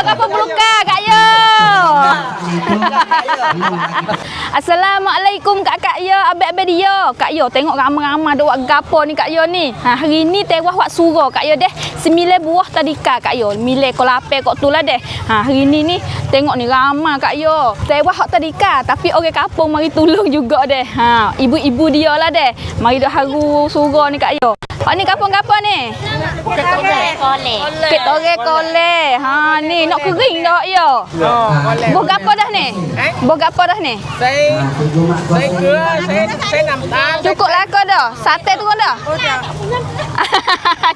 kapal beluka Kak Yo. Assalamualaikum Kak Yo, abang-abang dia. Kak Yo tengok ramai-ramai ada buat gapo ni Kak Yo ni. Hari ni tewas buat surau Kak Yo deh. 9 buah tadika Kak Yo. Milih ko lapar kok tu lah deh. Hari ni tengok ni ramai Kak Yo. Tewas hak tadika tapi orang kampung mari tolong juga deh. Ibu-ibu dia lah deh. Mari dak haru surau ni Kak Yo. Hak ni kampung-kampung ni? Bukit Kolek. Bukit Kolek. Ni nak kering dah Yo. Boh gapo dah ni? Boh gapo dah ni? Saya kira saya nampak. Cukup lah kau dah. Sate tu dah.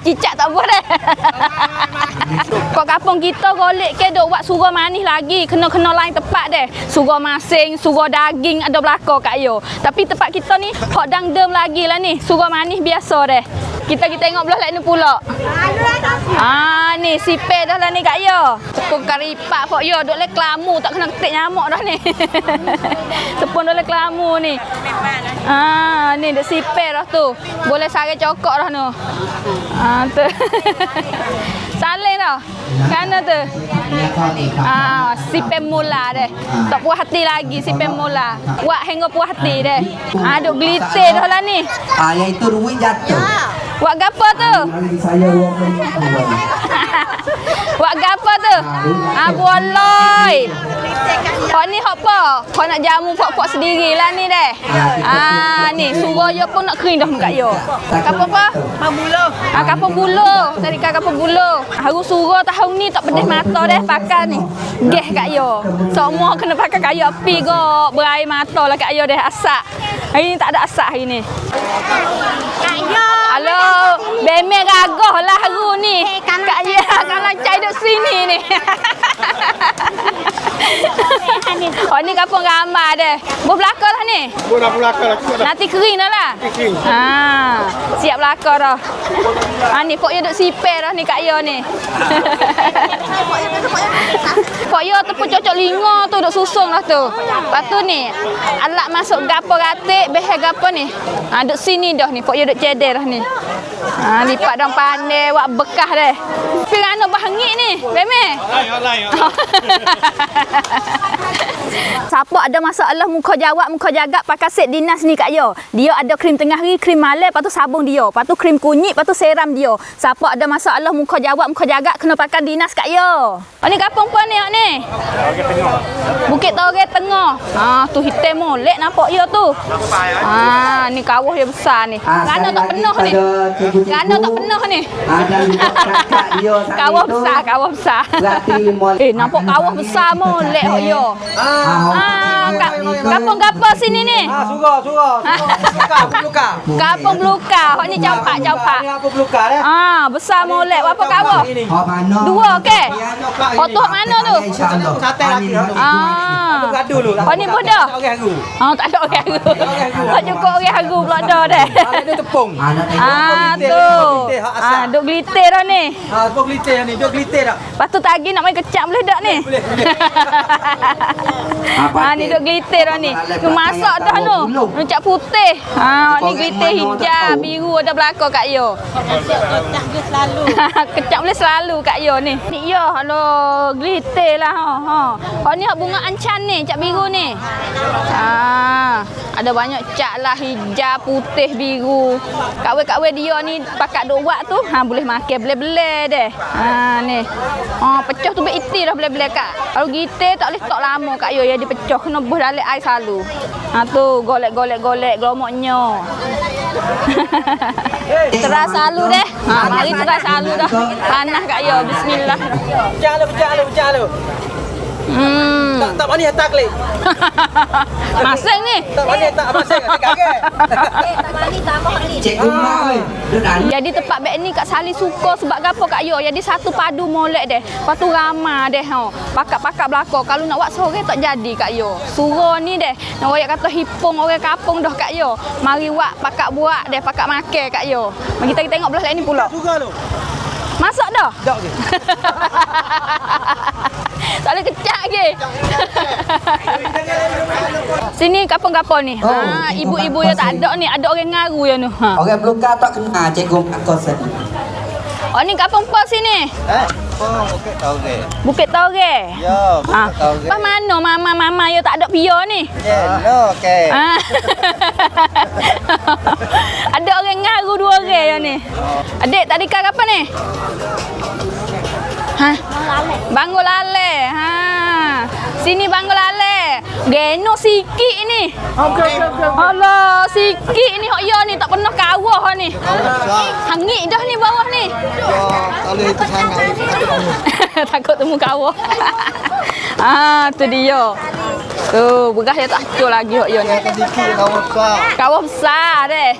Cicak tak boleh dah. Kau kampung kita golek ke dok buat surau manis lagi. Kena lain tempat deh. Surau masing, surau daging ada belaka Kak Yo. Tapi tempat kita ni hok dangdem lagi lah ni. Surau manis biasa deh. Kita tengok belah lain ni pula. Ni sipe dah lah ni Kak Yo. Tepung karipak pok yo dok le kelamu tak kena ketik nyamuk dah ni. Tepung dok le kelamu ni. Ni dok sipe dah tu. Boleh sare cokok dah tu. Tu. Saling dah. Kana tu. Sipe mula deh. Tak puas hati lagi sipe mula. Buat hingga puas hati deh. Dok glitter dah lah ni. Yang itu duit jatuh. Buat gapo tu? Buat gapo tu? Boloi. Kau ni hok apa? Kau nak jamu pok-pok sendirilah ni deh. Ni surau yo pun nak kering dah Kak Yo. Kapal apa? Kapal buluh. Kapal buluh. Tadi kapal buluh. Haru surau tahun ni tak pedih mata deh pakai ni. Geh Kak Yo. Semua kena pakai kayu api go. Berair mata lah Kak Yo deh asak. Hari ni tak ada asak hari ni. Kak Yo. Halo, beme gagah lah haru ni. Kak Yo kalau cai duk sini ni. Oh ni kampung ramai deh. Buh belaka lah ni. Bola belakang lah. Nanti kering dah lah. Kering. Siap belaka dah. Ni pok yo duk sipe dah ni Kak Yo ni. Pok yo tepung cocok lingo tu duk susung dah tu. Lepas tu ni alat masuk gapo ratik, behel gapo ni. Duk sini dah ni pok yo duk ceder dah ni. Lipat daun pandai buat bekah deh. Pirana bahangik ni. Beme. Lain. Siapa ada masalah muka jawab, muka jagat pakai set dinas ni Kak Yo. Dia ada krim tengah hari, krim malam, lepas tu sabun dia. Lepas tu krim kunyit, lepas tu seram dia. Siapa ada masalah muka jawab, muka jagat kena pakai dinas Kak Yo. Ni kampung apa ni ni? Bukit Toreh Tengah. Tu hitam molek nampak yo tu. Ni kawah yang besar ni. Rana tak penuh ni. Rana tak penuh ni. Kawah besar. Nampak kawah besar molek yo. Kampung gapo sini ni? Surau. Kampung Beluka. Hak ni campak. Kampung Beluka dah. Besar molek. Berapa kawah? 2 okey. Hak tu hak mana tu? Sate lagi. Gaduh dulu. Hak ni pun dah. Orang haru. Tak ada orang haru. Hak cukup orang haru pula dah deh. Ada tepung. Tu. Duk glitter dah ni. Tepung glitter ni, duk glitter dah. Lepas tu tadi nak main kecap boleh tak ni? Boleh. Ni duk glitter dah ni. Tu masak dah tu. Kecap putih. Ni glitter hijau, biru ada belakang Kak Yo. Kecap boleh selalu Kak Yo ni. Ni yo halo glitter lah ni hak bunga ancan ni, cap biru ni. Ada banyak cap lah hijau, putih, biru. Kak-we dia ni pakat duk buat tu, boleh makan boleh-boleh deh. Ni. Pecah tu beriti dah boleh-boleh Kak. Kalau gitar tak boleh stok lama Kak Yo ya dipecah kena buh dalam air selalu. Tu golek gelomoknya. Teras selalu deh. Mari teras selalu dah. Panas Kak Yo. Bismillah. Pecah lu. Tak mani tak klik. Masing ni. Tak mani tak masing. Kaget. Cik rumah oi. Jadi tempat beg ni Kak Sali suka sebab gapo Kak Yo. Jadi satu padu molek deh. Lepas tu ramai deh Pakak-pakak belaka. Kalau nak buat sore tak jadi Kak Yo. Surau ni deh. Nak royak kata hipung orang kampung dah Kak Yo. Mari buat pakak buat deh, pakak makan Kak Yo. Mari kita tengok belah lain ni pula. Juga lu. Masak dah? Dak ke? Tak boleh kecak lagi. Sini kapal-kapal ni. Ibu-ibu yang tak ada ni, ada orang ngaru yang tu. Orang Beluka tak kena cikgu kat kosan. Oh ni kampung apa sini? Bukit Tauge. Bukit Tauge. Ya, Ah. Pas mana mama yo tak ada pio ni? no, okey. Ah. Ada orang ngaru 2 orang yo ni. Adik tak dikar apa ni? Ha? Bangun lale. Ha. Sini bangun lale. Geno sikit ni. Okey. Alah, sikit ni hok yo ni tak pernah kawah ni. Hangit dah ni bawah ni. Kalau itu sangat. Takut temu kawah. Ah, tu dia. Tu, beras dia tak acur lagi hok yo ni. Sedikit kau besar. Kawah besar deh.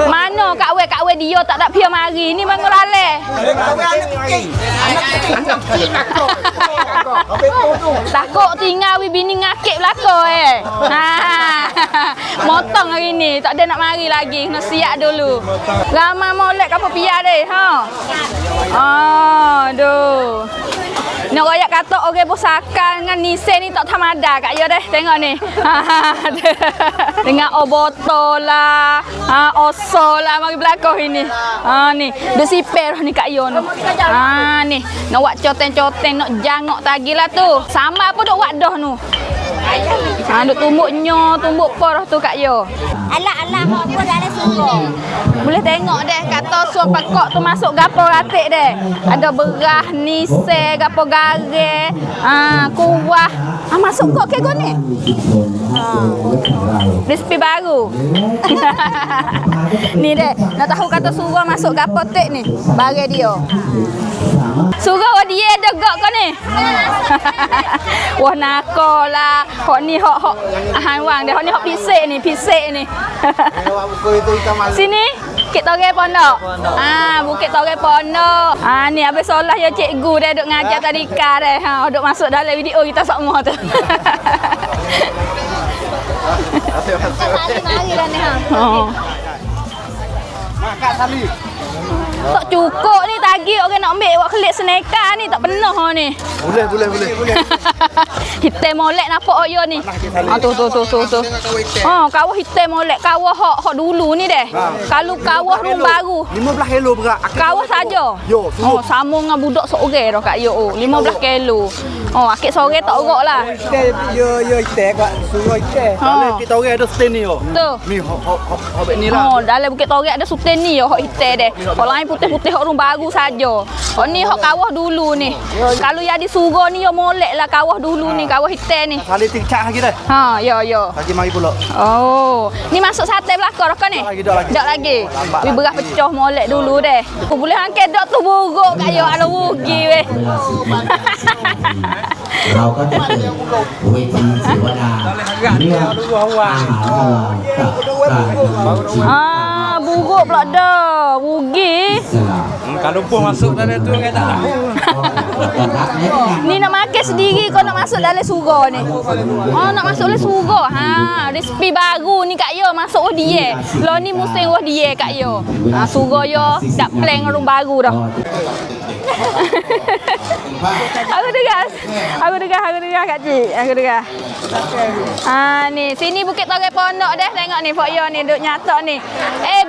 Mana kak we dia tak ada pia mari. Ni bangun lale. Takut tinggal bini ngakik belakang Ha. Motong hari ni. Tak ada nak mari lagi. Kena siap dulu. Ramai molek apa pia deh. Ha. Aduh. Nak royak kata orang Pusaka dengan Nisen ni tak tamada kat yo deh. Tengok ni. Dengan oboto lah, oso lah mari belakang ini. Ni, duk sipir ni kat yo ni. Ni, nak buat coteng-coteng, nak jangok tagi lah tu. Sama apa duk buat dah nu. Duk tumbuk nyo, tumbuk porah tu kat yo. Alah apa dalam sungguh. Boleh tengok deh kata suap pakok tu masuk gapo ratik deh. Ada beras, nise, gapo gare, kuah. Masuk kok ke ni? Resipi baru. Ni deh, nak tahu kata surau masuk gapo tek ni. Bagi dia. Surau dia degak kau ni. Wah nakolah. Hok ni hok hang deh. Hok ni hok pisik ni. Sini Bukit Tauge Pondok. Bukit Tauge Pondok. Ni habis solah ya cikgu dia duk ngajar tadika deh. Duk masuk dalam video kita semua tu. Mari dah ni Makan tali. Tak cukup ni tagi orang nak ambil buat kelik seneka ni tak penuh ni. Boleh. Hitam molek nampak oyo ni. Tu. Kawah hitam molek, kawah hok dulu ni deh. Kalau kawah rum baru 15 kilo berat. kawah saja. Yo, sama dengan budak seorang dah kat yo. 15 kilo. Akik sore tak orok lah. Yo, itek kat surau itek. Dalam kita orang ada stand ni yo. Tu. Ni hok ni lah. Dalam Bukit Tauge ada sultan ni hok hitam deh. Hok lain putih-putih hok rum baru saja. Hok ni hok kawah dulu ni. Kalau jadi surau ni yo molek lah kawah dulu ni, kawah hitam ni. Kali tingcak lagi dah. Yo. Lagi mari pula. Oh, ni masuk sate belakang raka ni? Dak lagi. Wi beras pecah molek dulu deh. Boleh angkat dak tu buruk kat yo ada rugi weh. เราก็จะเปิดเวทีเสวนาเรื่องอาหารอร่อยกับการดำเนินชีวิต Buruk pula dah. Rugi. Kalau pun masuk dalam tu kan tak tahu. Ni nak makan sendiri kau nak masuk dalam surau ni. Nak masuk dalam surau. Resipi baru ni kat yo masuk dia. Lo ni musim dia kat yo. Surau yo dak plan orang baru dah. Aku dengar Kak Cik. Aku dengar. Ni sini Bukit Tauge Pondok dah tengok ni Pok Yo ni duk nyatok ni.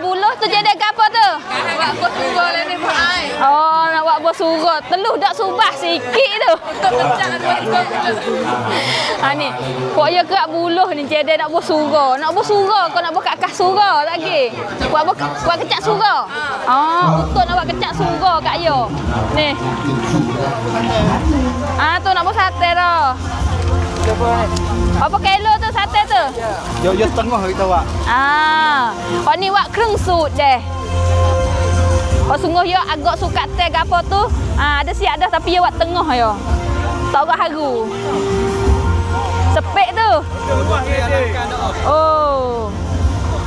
Buluh tu jadi apa tu? Nak buat surau lah ni Pak Ai. Nak buat buah surau. Teluh dak subah sikit tu. Ni Pok Yo kerak buluh ni jadi nak buah surau. Nak buah surau kau nak buat kat kas surau lagi. Buat kecak surau. Untuk nak buat kecak surau Kak Yo. Ni. Tu nak buat sate dah. Apa kilo tu sate tu? Yo setengah kita buat. Ni buat kereng sud deh. Sungguh yo agak suka teh gapo tu. Ada siap dah tapi yo buat tengah yo. Tak agak haru. Sepek tu.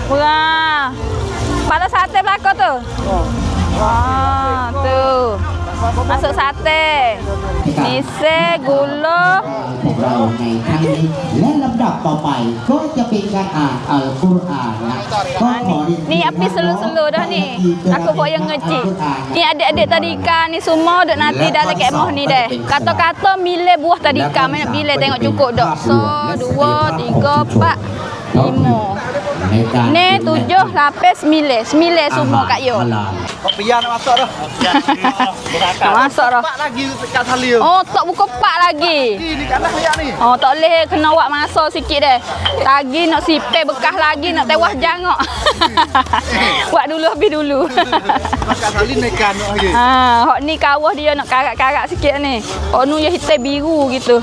Murah. Pada sate belakang tu. Tu. Masuk sate. Nise, gula. เราในครั้งนี้และลำดับต่อไปก็จะเป็นการอ่านอัลกุรอานนะก็ขอ Ni api selu-selu dah ni. Aku buat yang ngecik. Ni adik-adik tadika ni semua duk nanti dalam kemah ni deh. Kata-kata milih buah tadika. Mana pilih tengok cukup dak. 1, 2, 3, 4, 5. Ni 7, 8, 9 semua Kak Yo. Kok biar nak masuk dah. Tak masuk dah. Pak lagi kat Salia. Oh, tak buka pak lagi. Ni kat lah ayat ni. Oh, tak boleh kena awak masuk sikit deh. Lagi nak sipir bekas lagi nak tewas jangok. Buat dulu habis dulu. Kat Salia nekan lagi. Hak ni kawah dia nak karat-karat sikit ni. Oh, nu ya hitam biru gitu.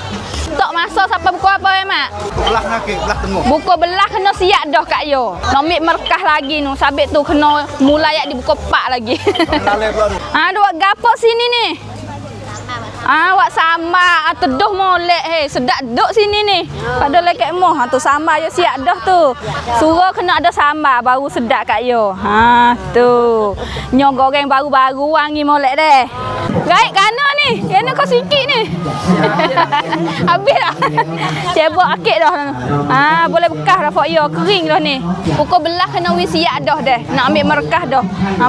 Tak masuk siapa buku apa Mak? Belah nakik, belah tengah. Buku belah kena siap dah Kak Yo. Nak ambil merkah lagi nu. Sabit tu kena mulai yak dibuka pak lagi. Lalai pula tu. Duk gapo sini ni? Wak sama teduh molek sedap duk sini ni. Pada lekek moh tu sama yo siap dah tu. Suruh kena ada sambal baru sedap Kak Yo. Tu. Nyong goreng baru-baru wangi molek deh. Gaik kana ni. Yana kau sikit ni. Habis dah. Cebok akik dah. Boleh bekas dah Pok Yo kering dah ni. Pukul belah kena wi siap dah deh. Nak ambil merkah dah.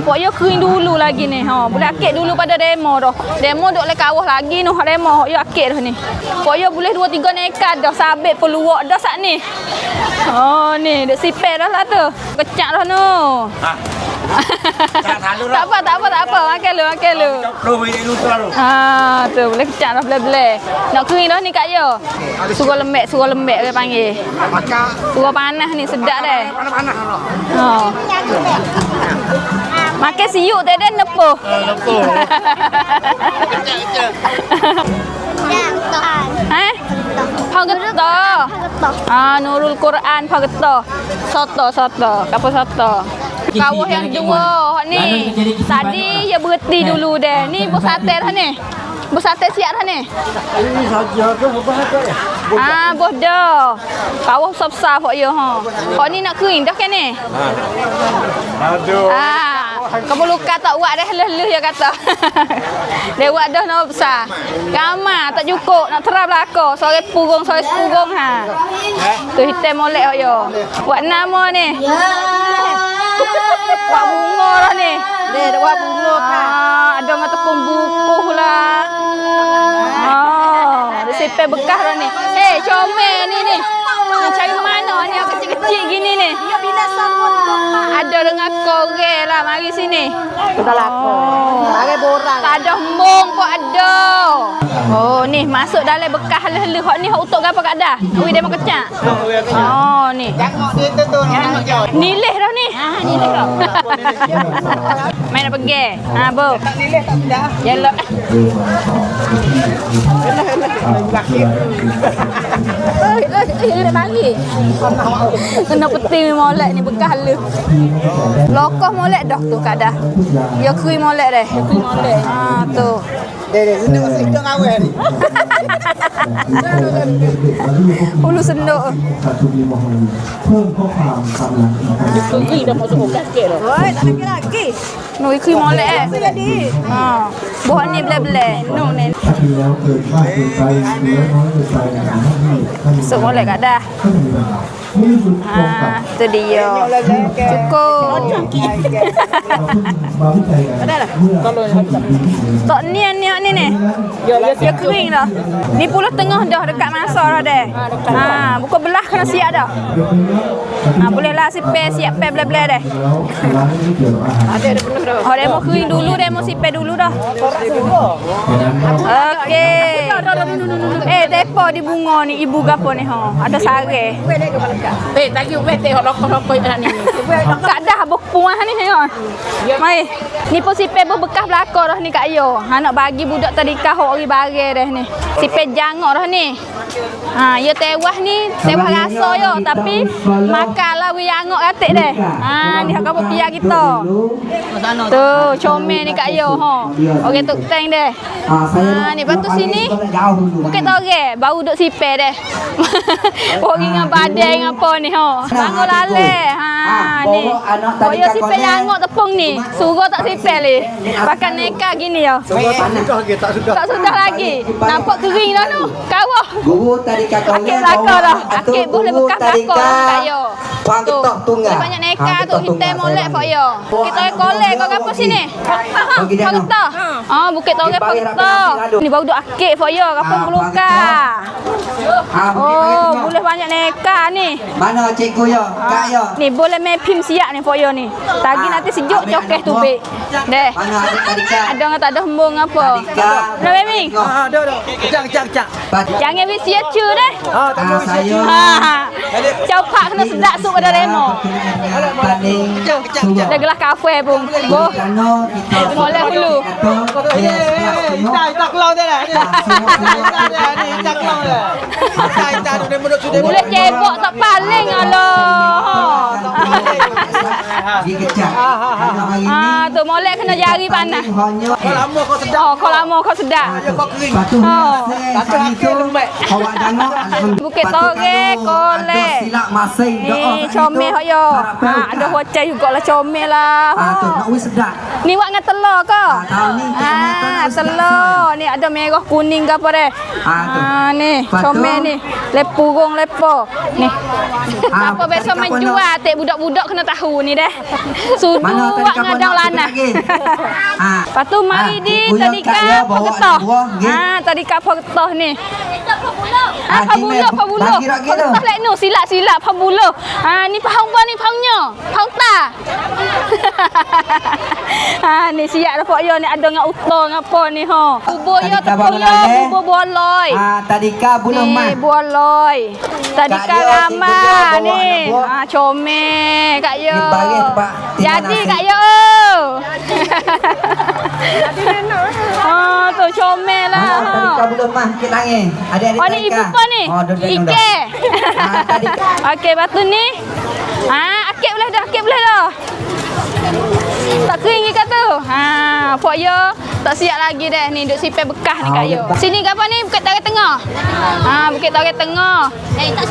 Pok Yo kering dulu lagi ni. Boleh akik dulu pada demo dah. Demo duk le kawah lagi nu demo yo akik dah ni. Pok Yo boleh 2-3 nekat dah sabit peluak dah sat ni. Oh ni duk sipir dah lah tu. Kecak dah nu. Tak apa. Makan lu. Tu boleh kecak dah boleh. Nak kering dah ni Kak Yo. Suruh lembek dia panggil. Suruh panas ni sedap deh. Panas-panas Makan siuk tadi nepuh. Nepuh. Pagetto. Nurul Quran pagetto. Soto. Kapal soto. Kawah yang dua ni. Tadi ya berhenti dulu deh. Ni bos sate dah ni. Bos sate siap dah ni. Ini saja tu apa ya? Bos dah. Kawah besar Pok Yo Pok ni nak kering dah kan ni? Aduh. Kamu luka tak buat dah leh ya kata. Dia buat dah no besar. Ramah tak cukup nak terap belaka. Sore sepurung Tu hitam molek Pok Yo. Buat nama ni. Buat bunga lah ni. Dia buat bunga kan. Ada dengan tepung bukuh lah. Dia sipir bekas dah ni. Comel ni. Nak cari mana ni yang kecil-kecil gini ni. Dia bila sabun. Ada dengan korek lah. Mari sini. Kita laku. Mari borang. Tak ada mung pun ada. Oh ni masuk dalam bekas halus-halus. Hak ni hak utuk apa Kak Dah? Ui dia mau kecak. Ni. Tengok dia tu nak jauh. Nilih dah ni. Nilai kau. Main nak pergi. Bo. Tak nilai tak dah. Jalan. Dia bagi. Kena peti molek ni bekas halus. Lokoh molek dah tu Kak Dah. Dia kering molek dah. Tu. Dia hidup awal ni. Ulu senduk. Kiri dah masuk gas sikit dah. Oi, tak lagi. Noi kering molek Buah ni bele-bele. Nu ni. Masuk molek Kak Dah. Tu dia. Cukup. Tok ni ni. Dia kering dah. Ni puluh tengah dah dekat masa dah deh. Buka belah kena siap dah. Boleh lah sipir siap pe bele-bele deh. Ada penuh dah. Oh, demo kering dulu, demo sipir dulu dah. Okey. Tepo di bunga ni ibu gapo ni Ada sare. Tadi tengok rokok-rokok ni. Kak Dah berpuah ni tengok. Mai. Ni pun sipir bekas belakang dah ni Kak Yo. Nak bagi budak tadika hok ori bare dah ni. Sipir jangok dah ni. Ya tewas ni, tewas rasa yo tapi makanlah wi angok katik deh. Ni hak apa pia kita. Tu, comel ni Kak Yo Okey tuk teng deh. Ni lepas tu sini. Bukit Tore baru duk sipir deh. Ori dengan badai apa ni Bangun lale. Ni. Oh ya sipir angok tepung ni. Suruh tak sipir ni. Pakai neka gini yo. Tak sudah lagi. Nampak kering dah tu. Kawah. Guru tadi kata Akik belakang dah. Akik boleh bekas belakang dah Kak Yo. Pang Tu. ketok tunggal. Banyak neka tu ketok hitam tunggal molek saya Pak panggil. yo. Bukit Torek kolek kau apa sini? Bagi dia Pak no. Getah. Bukit Torek Pak Bagi Getah. rapi-rapi adu. Ni baru duk akik Pak yo, kapung Bagi belukar. Oh, boleh. boleh banyak neka ni. Mana cikgu yo? Kak yo. Ni boleh main pim siap ni Pak yo ni. Tagi nanti sejuk ambil cokeh anak tu buah. bek. Deh. Mana adik-adik Kak? Ada orang tak ada hembung apa. Adika. Nak Mimi? Ah, ada. Kejang. Jangan bisi acu deh. Ah, tak mau Saya. Cau pak kena sedap sup pada remo. Kejang. Dah gelas kafe pun. Boh. Molek dulu. Tak kelau dia dah. Tak kelau dah. Tak ada menurut sudah. Boleh cebok tak paling Allah. Tu molek kena jari panas. Kau lama kau sedap. Oh, kau lama kau sedap. Kau kering. Bukit Torek kolek. Silap masing Ni comel hok yo. Ada hocai jugalah comel lah. Tu nak wis sedap. Ni wak dengan telur ke? tahu ni, Telur. Ni ada merah kuning ke apa deh? Tu. Ni Lepas tu- comel ni. Lepurung lepo. Ni. Apa tadi besok kapal menjual tek budak-budak kena tahu ni deh. Sudu Mana tadi wak kapal ngadang nak lanah. lagi? Lepas tu mari di cikgu tadi yang Kak kap ya bawa getah. buah, nggih. Tadi kap getah ni. Jimat, Pabuluh. bagi rak kita. Getah lek nu silap pabuluh. Ni pahang apa ni pahangnya? Pahang ta. Ni siap dah Pak yo ni ada dengan utang apa ni ha. Bubur yo Tadi kap tepung yo apa lagi? bubur boloi. Tadika bulan Ni mas. boloi. Tadi Kak Yo, karama cikgu dia bawa ni. anak buah. Comel Kak Yo. Ni bagi tempat tinggal Jadi nasi. Kak Yo. Tu comel lah. Tadika bulan mas sikit lagi. Adik-adik Oh ni ibu apa ni? Ike. Tadika. Okey, lepas tu ni. Akik boleh dah. Tak kering ke tu? Pok yo tak siap lagi dah ni duk sipir bekas ni Kak Yo. Sini ke apa ni? Bukit Torek Tengah. Bukit Torek Tengah.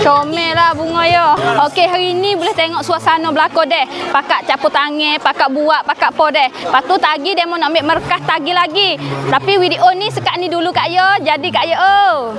Comel lah bunga yo. Okey, hari ni boleh tengok suasana belakang deh. Pakak capur tangan, pakak buat, pakak po deh. Lepas tu tagi demo nak ambil merkah tagi lagi. Tapi video ni sekat ni dulu Kak Yo. Jadi Kak Yo.